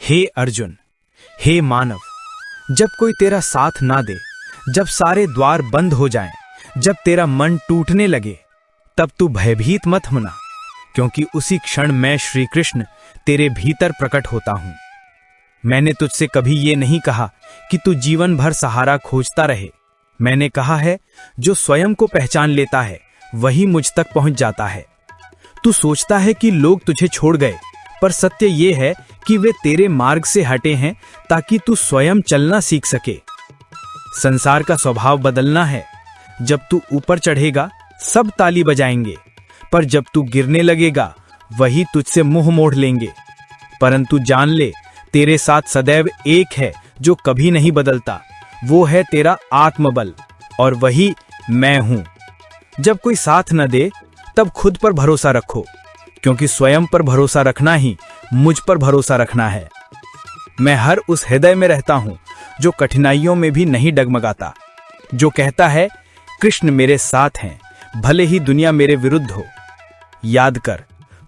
हे अर्जुन, हे मानव, जब कोई तेरा साथ ना दे, जब सारे द्वार बंद हो जाएं, जब तेरा मन टूटने लगे, तब तू भयभीत मत होना, क्योंकि उसी क्षण मैं श्री कृष्ण तेरे भीतर प्रकट होता हूं। मैंने तुझसे कभी ये नहीं कहा कि तू जीवन भर सहारा खोजता रहे। मैंने कहा है, जो स्वयं को पहचान लेता है वही मुझ तक पहुंच जाता है। तू सोचता है कि लोग तुझे छोड़ गए, पर सत्य ये है कि वे तेरे मार्ग से हटे हैं ताकि तू स्वयं चलना सीख सके। संसार का स्वभाव बदलना है। जब तू ऊपर चढ़ेगा सब ताली बजाएंगे, पर जब तू गिरने लगेगा वही तुझसे मुंह मोड़ लेंगे। परंतु जान ले, तेरे साथ सदैव एक है जो कभी नहीं बदलता, वो है तेरा आत्मबल, और वही मैं हूं। जब कोई साथ न दे तब खुद पर भरोसा रखो, क्योंकि स्वयं पर भरोसा रखना ही मुझ पर भरोसा रखना है। मैं हर उस हृदय में रहता हूं जो कठिनाइयों में भी नहीं डगमगाता, जो कहता है कृष्ण मेरे साथ हैं, भले ही दुनिया मेरे विरुद्ध हो। याद कर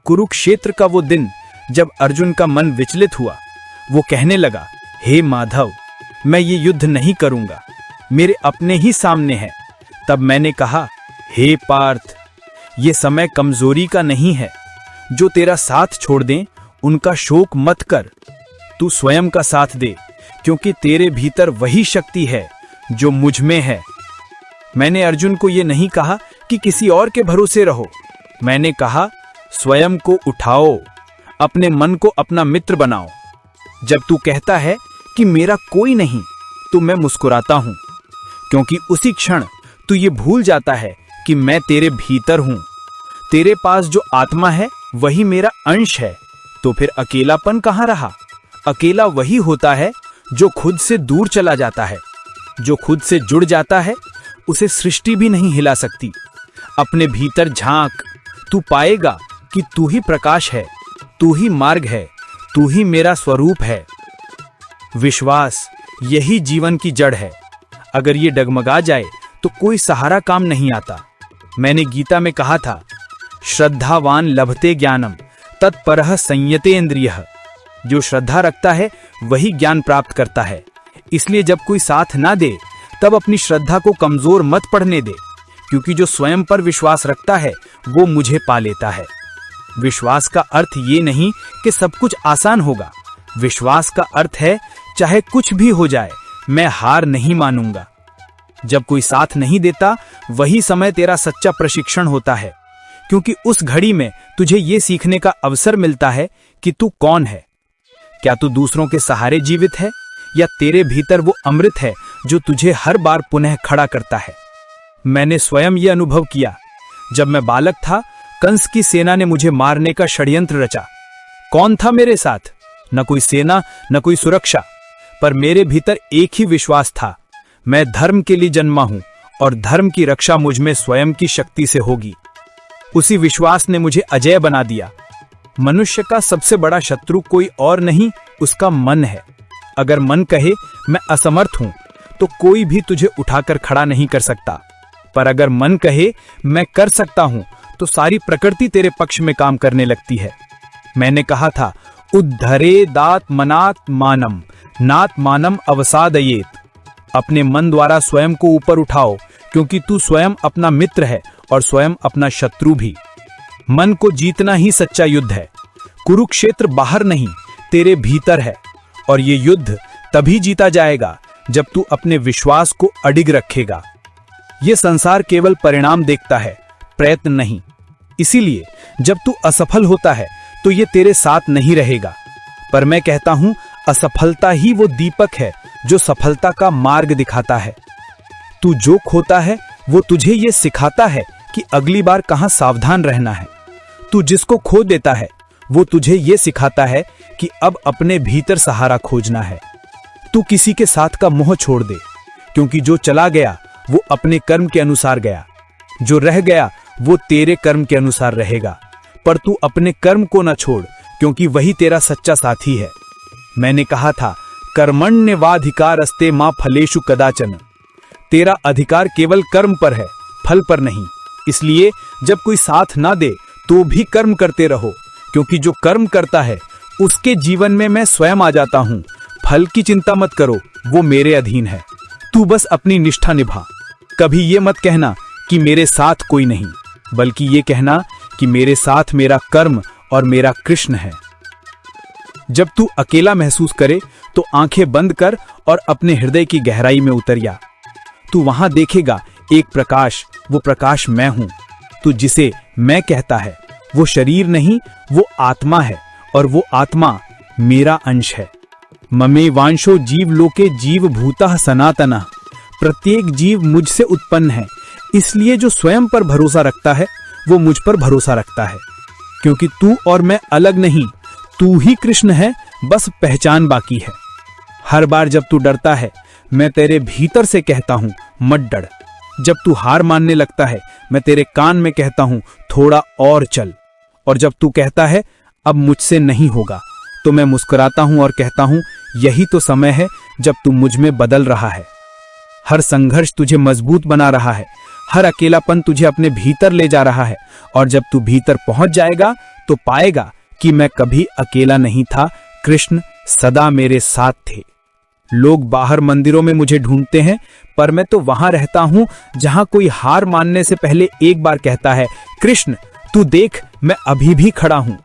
कुरुक्षेत्र का वो दिन जब अर्जुन का मन विचलित हुआ। वो कहने लगा, हे माधव, मैं ये युद्ध नहीं करूंगा, मेरे अपने ही सामने है। तब मैंने कहा, हे पार्थ, ये समय कमजोरी का नहीं है। जो तेरा साथ छोड़ दें उनका शोक मत कर, तू स्वयं का साथ दे, क्योंकि तेरे भीतर वही शक्ति है जो मुझ में है। मैंने अर्जुन को ये नहीं कहा कि किसी और के भरोसे रहो। मैंने कहा, स्वयं को उठाओ, अपने मन को अपना मित्र बनाओ। जब तू कहता है कि मेरा कोई नहीं, तो मैं मुस्कुराता हूं, क्योंकि उसी क्षण तू ये भूल जाता है कि मैं तेरे भीतर हूं। तेरे पास जो आत्मा है वही मेरा अंश है, तो फिर अकेलापन कहां रहा? अकेला वही होता है जो खुद से दूर चला जाता है। जो खुद से जुड़ जाता है उसे सृष्टि भी नहीं हिला सकती। अपने भीतर झांक, तू पाएगा कि तू ही प्रकाश है, तू ही मार्ग है, तू ही मेरा स्वरूप है। विश्वास यही जीवन की जड़ है। अगर ये डगमगा जाए तो कोई सहारा काम नहीं आता। मैंने गीता में कहा था, श्रद्धावान लभते ज्ञानम तत्परः संयतेन्द्रियः। जो श्रद्धा रखता है वही ज्ञान प्राप्त करता है। इसलिए जब कोई साथ ना दे तब अपनी श्रद्धा को कमजोर मत पड़ने दे, क्योंकि जो स्वयं पर विश्वास रखता है वो मुझे पा लेता है। विश्वास का अर्थ ये नहीं कि सब कुछ आसान होगा। विश्वास का अर्थ है चाहे कुछ भी हो जाए मैं हार नहीं मानूंगा। जब कोई साथ नहीं देता वही समय तेरा सच्चा प्रशिक्षण होता है, क्योंकि उस घड़ी में तुझे ये सीखने का अवसर मिलता है कि तू कौन है। क्या तू दूसरों के सहारे जीवित है, या तेरे भीतर वो अमृत है जो तुझे हर बार पुनः खड़ा करता है? मैंने स्वयं ये अनुभव किया। जब मैं बालक था, कंस की सेना ने मुझे मारने का षड्यंत्र रचा। कौन था मेरे साथ? न कोई सेना, न कोई सुरक्षा, पर मेरे भीतर एक ही विश्वास था, मैं धर्म के लिए जन्मा हूं और धर्म की रक्षा मुझ में स्वयं की शक्ति से होगी। उसी विश्वास ने मुझे अजेय बना दिया। मनुष्य का सबसे बड़ा शत्रु कोई और नहीं, उसका मन है। अगर मन कहे मैं असमर्थ हूं, तो कोई भी तुझे उठाकर खड़ा नहीं कर सकता। पर अगर मन कहे मैं कर सकता हूं, तो सारी प्रकृति तेरे पक्ष में काम करने लगती है। मैंने कहा था, उद्धरे दात मनात मानम नात मानम अवसादयेत। अपने मन द्वारा स्वयं को ऊपर उठाओ, क्योंकि तू स्वयं अपना मित्र है और स्वयं अपना शत्रु भी। मन को जीतना ही सच्चा युद्ध है। कुरुक्षेत्र बाहर नहीं, तेरे भीतर है, और ये युद्ध तभी जीता जाएगा जब तू अपने विश्वास को अडिग रखेगा। ये संसार केवल परिणाम देखता है, प्रयत्न नहीं। इसीलिए जब तू असफल होता है तो ये तेरे साथ नहीं रहेगा। पर मैं कहता हूं, असफलता ही वो दीपक है जो सफलता का मार्ग दिखाता है। तू जो खोता है वो तुझे ये सिखाता है कि अगली बार कहां सावधान रहना है। तू जिसको खो देता है वो तुझे ये सिखाता है कि अब अपने भीतर सहारा खोजना है। तू किसी के साथ का मोह छोड़ दे, क्योंकि जो चला गया वो अपने कर्म के अनुसार गया, जो रह गया वो तेरे कर्म के अनुसार रहेगा। पर तू अपने कर्म को न छोड़, क्योंकि वही तेरा सच्चा साथी है। मैंने कहा था, कर्मण्येवाधिकारस्ते मा फलेषु कदाचन। तेरा अधिकार केवल कर्म पर है, फल पर नहीं। इसलिए जब कोई साथ ना दे तो भी कर्म करते रहो, क्योंकि जो कर्म करता है उसके जीवन में मैं स्वयं आ जाता हूं। फल की चिंता मत करो, वो मेरे अधीन है। तू बस अपनी निष्ठा निभा। कभी ये मत कहना कि मेरे साथ कोई नहीं, बल्कि ये कहना कि मेरे साथ मेरा कर्म और मेरा कृष्ण है। जब तू अकेला महसूस करे तो आंखें बंद कर और अपने हृदय की गहराई में उतर जा। तू वहां देखेगा एक प्रकाश, वो प्रकाश मैं हूं। तू जिसे मैं कहता है वो शरीर नहीं, वो आत्मा है, और वो आत्मा मेरा अंश है। ममे वांशो जीव लोके जीव भूतः सनातनः। प्रत्येक जीव मुझसे उत्पन्न है, इसलिए जो स्वयं पर भरोसा रखता है वो मुझ पर भरोसा रखता है। क्योंकि तू और मैं अलग नहीं, तू ही कृष्ण है, बस पहचान बाकी है। हर बार जब तू डरता है, मैं तेरे भीतर से कहता हूं मत डर। जब तू हार मानने लगता है, मैं तेरे कान में कहता हूं थोड़ा और चल। और जब तू कहता है अब मुझसे नहीं होगा, तो मैं मुस्कुराता हूं और कहता हूं यही तो समय है जब तू मुझ में बदल रहा है। हर संघर्ष तुझे मजबूत बना रहा है, हर अकेलापन तुझे अपने भीतर ले जा रहा है। और जब तू भीतर पहुंच जाएगा तो पाएगा कि मैं कभी अकेला नहीं था, कृष्ण सदा मेरे साथ थे। लोग बाहर मंदिरों में मुझे ढूंढते हैं, पर मैं तो वहां रहता हूं जहां कोई हार मानने से पहले एक बार कहता है कृष्ण तू देख, मैं अभी भी खड़ा हूं।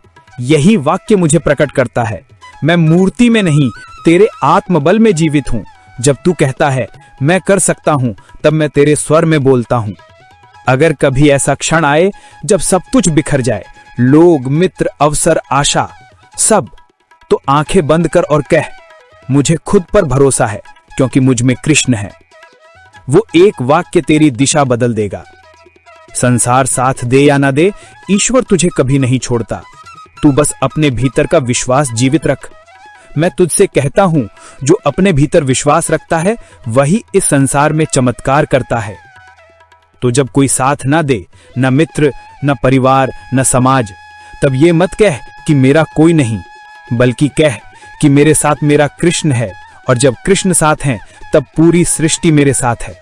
यही वाक्य मुझे प्रकट करता है, मैं मूर्ति में नहीं, तेरे आत्मबल में जीवित हूं। जब तू कहता है मैं कर सकता हूं, तब मैं तेरे स्वर में बोलता हूं। अगर कभी ऐसा क्षण आए जब सब कुछ बिखर जाए, लोग, मित्र, अवसर, आशा, सब, तो आंखें बंद कर और कह मुझे खुद पर भरोसा है, क्योंकि मुझ में कृष्ण है। वो एक वाक्य तेरी दिशा बदल देगा। संसार साथ दे या ना दे, ईश्वर तुझे कभी नहीं छोड़ता। तू बस अपने भीतर का विश्वास जीवित रख। मैं तुझसे कहता हूं, जो अपने भीतर विश्वास रखता है वही इस संसार में चमत्कार करता है। तो जब कोई साथ ना दे, न मित्र, न परिवार, न समाज, तब ये मत कह कि मेरा कोई नहीं, बल्कि कह कि मेरे साथ मेरा कृष्ण है। और जब कृष्ण साथ हैं, तब पूरी सृष्टि मेरे साथ है।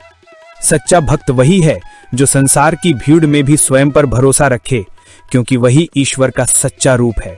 सच्चा भक्त वही है जो संसार की भीड़ में भी स्वयं पर भरोसा रखे, क्योंकि वही ईश्वर का सच्चा रूप है।